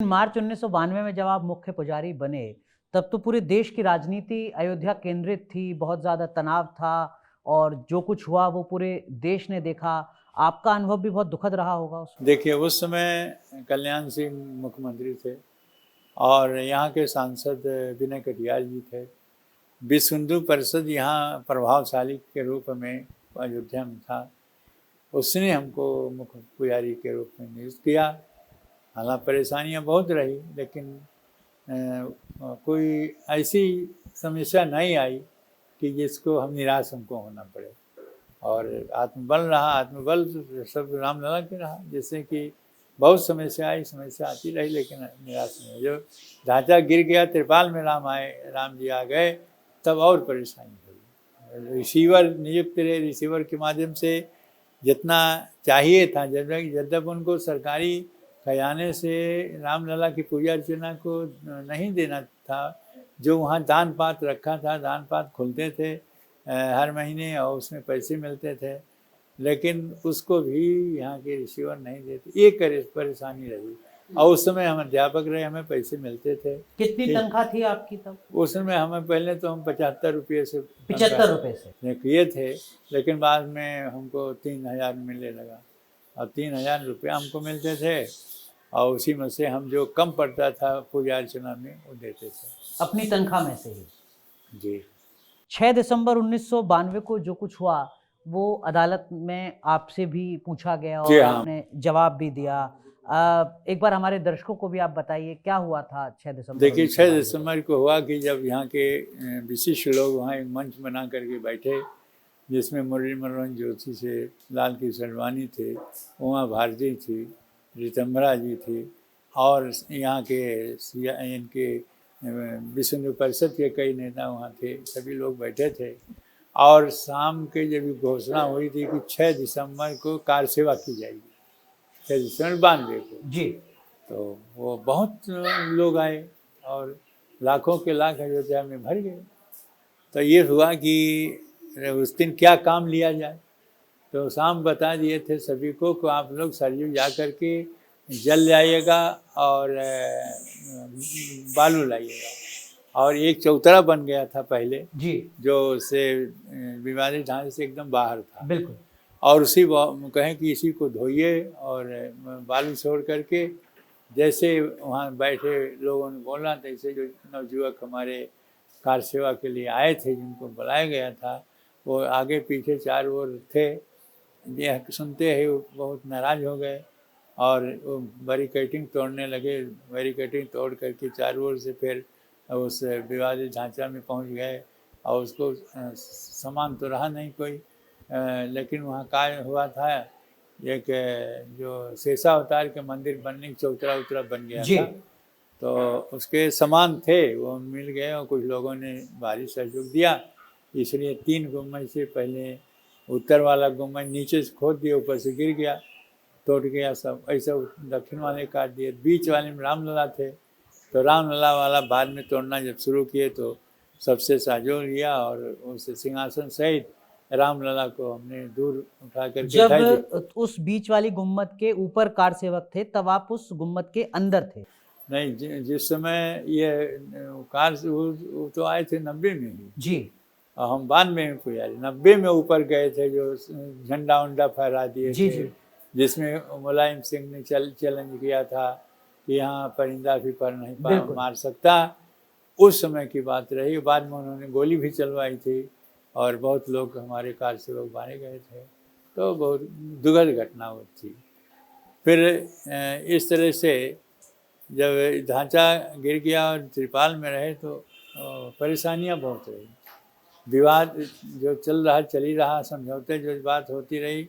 मार्च 1992 में जब आप मुख्य पुजारी बने, तब तो पूरे देश की राजनीति अयोध्या केंद्रित थी, बहुत ज़्यादा तनाव था और जो कुछ हुआ वो पूरे देश ने देखा। आपका अनुभव भी बहुत दुखद रहा होगा उस वक़्त। देखिए, उस समय कल्याण सिंह मुख्यमंत्री थे और यहाँ के सांसद विनय कटियार जी थे। विश्व हिंदू परिषद यहाँ प्रभावशाली के रूप में अयोध्या में था। उसने हमको मुख्य पुजारी के रूप में नियुक्त किया। हालांकि परेशानियाँ बहुत रही, लेकिन कोई ऐसी समस्या नहीं आई कि जिसको हम निराश हमको होना पड़े। और आत्मबल सब रामलला के रहा, जिससे कि बहुत समस्या आती रही, लेकिन निराश नहीं हुए। जो ढांचा गिर गया, त्रिपाल में राम जी आ गए, तब और परेशानी हुई। रिसीवर नियुक्त रहे, रिसीवर के माध्यम से जितना चाहिए था, जब उनको सरकारी खजाने से रामलला की पूजा अर्चना को नहीं देना था, जो वहाँ दान पात्र रखा था, दान पात्र खुलते थे हर महीने और उसमें पैसे मिलते थे, लेकिन उसको भी यहाँ के रिसीवर नहीं देते। ये परेशानी रही। और उस समय हम अध्यापक रहे, हमें पैसे मिलते थे। कितनी तनख्वाह थी आपकी तब? उस समय हमें पहले तो हम 75 रुपये से 75 रुपए से किए थे, लेकिन बाद में हमको 3000 मिलने लगा और 3000 रुपये हमको मिलते थे और उसी में से हम जो कम पड़ता था पूजा अर्चना में वो देते थे, अपनी तनख्वाह में से ही। जी। 6 दिसंबर 1992 को जो कुछ हुआ, वो अदालत में आपसे भी पूछा गया जी और हाँ। आपने जवाब भी दिया। एक बार हमारे दर्शकों को भी आप बताइए क्या हुआ था 6 दिसंबर देखिए, 6 1992 को? दिसंबर को हुआ कि जब यहाँ के विशिष्ट लोग वहाँ एक मंच बना करके बैठे, जिसमें मुरली मनोहर जोशी से लाल कृष्ण आडवाणी थे, उमा भारती थी, ऋतंभरा जी थी और यहाँ के इनके विश्व हिंदू परिषद के कई नेता वहाँ थे, सभी लोग बैठे थे। और शाम के जब घोषणा हुई थी कि 6 दिसंबर को कार सेवा की जाएगी, 6 दिसंबर 92 को, जी। तो वो बहुत लोग आए और लाखों के लाख अयोध्या में भर गए। तो ये हुआ कि उस दिन क्या काम लिया जाए, तो शाम बता दिए थे सभी को कि आप लोग सरयू जा कर के जल लाइएगा और बालू लाइएगा। और एक चौतरा बन गया था पहले, जी। जो से विवादित ढांचे से एकदम बाहर था, बिल्कुल। और उसी कहें कि इसी को धोइए और बालू छोड़ करके, जैसे वहाँ बैठे लोगों ने बोला, तैसे जो नवयुवक हमारे कार सेवा के लिए आए थे, जिनको बुलाया गया था, वो आगे पीछे चारों ओर थे। ये सुनते ही बहुत नाराज हो गए और वो बैरिकेडिंग तोड़ने लगे। बैरिकेडिंग तोड़ करके चारों ओर से फिर उस विवादित ढांचा में पहुंच गए और उसको सामान तो रहा नहीं कोई, लेकिन वहाँ काय हुआ था, एक जो शेषा अवतार के मंदिर बनने की चौतरा उतरा बन गया था, तो उसके सामान थे वो मिल गए और कुछ लोगों ने भारी सहयोग दिया। इसलिए 3 गुम्बद से पहले उत्तर वाला गुम्बद नीचे से खोद दिया, ऊपर से गिर गया, टूट गया सब। ऐसा दक्षिण वाले काट दिए। बीच वाले में रामलला थे, तो रामलला वाला बाद में तोड़ना जब शुरू किए तो सबसे सहयोग लिया और उस सिंहासन सहित रामलला को हमने दूर उठा करके जब उस बीच वाली गुम्मद के ऊपर कार सेवक थे, तब आप उस गुम्मद के अंदर थे? नहीं, जिस समय ये कार वो तो आए थे 90 में ही जी। और हम 92 में पुजारी 90 में ऊपर गए थे, जो झंडा उंडा फहरा दिए जी, थे, जी। जिसमें मुलायम सिंह ने चैलेंज किया था कि यहाँ परिंदा भी पर नहीं मार सकता। उस समय की बात रही। बाद में उन्होंने गोली भी चलवाई थी और बहुत लोग हमारे कार सेवक मारे गए थे, तो बहुत दुखद घटना हुई थी। फिर इस तरह से जब ढांचा गिर गया और त्रिपाल में रहे तो परेशानियां बहुत रही। विवाद जो चल ही रहा, समझौते जो बात होती रही,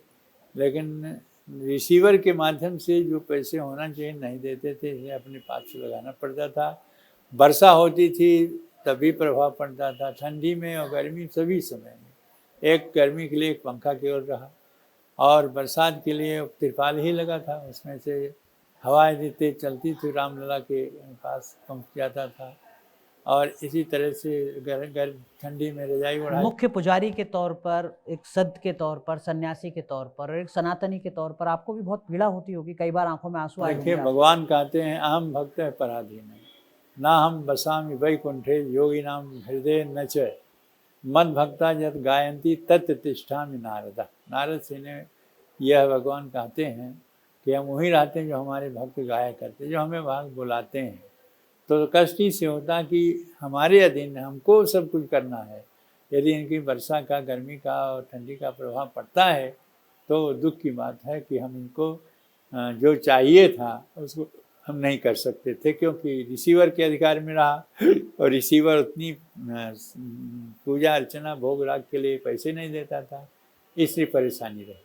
लेकिन रिसीवर के माध्यम से जो पैसे होना चाहिए नहीं देते थे, ये अपने पास से लगाना पड़ता था। वर्षा होती थी तभी प्रभाव पड़ता था, ठंडी में और गर्मी सभी समय में। एक गर्मी के लिए एक पंखा केवल रहा और बरसात के लिए तिरपाल ही लगा था, उसमें से हवाएं तेज चलती थी, रामलला के पास पहुँच जाता था। और इसी तरह से गर्म ठंडी में रजाई ओढ़ा। मुख्य पुजारी के तौर पर, एक संत के तौर पर, सन्यासी के तौर पर और एक सनातनी के तौर पर आपको भी बहुत पीड़ा होती होगी, कई बार आंखों में आंसू आए देखिए, होंगे आपके? भगवान कहते हैं अहम भक्त है पराधीन, ना हम बसामि वैकुंठे योगी नाम हृदय न च मद भक्ता जब गायंती तत् तिष्ठामि नारदा। नारद से ने यह भगवान कहते हैं कि हम वहीं रहते हैं जो हमारे भक्त गाया करते, जो हमें भाग बुलाते हैं। तो कष्ट से होता कि हमारे अधीन हमको सब कुछ करना है। यदि इनकी वर्षा का, गर्मी का और ठंडी का प्रभाव पड़ता है तो दुख की बात है कि हम इनको जो चाहिए था उसको हम नहीं कर सकते थे, क्योंकि रिसीवर के अधिकार में रहा और रिसीवर उतनी पूजा अर्चना भोग राग के लिए पैसे नहीं देता था, इसलिए परेशानी रही।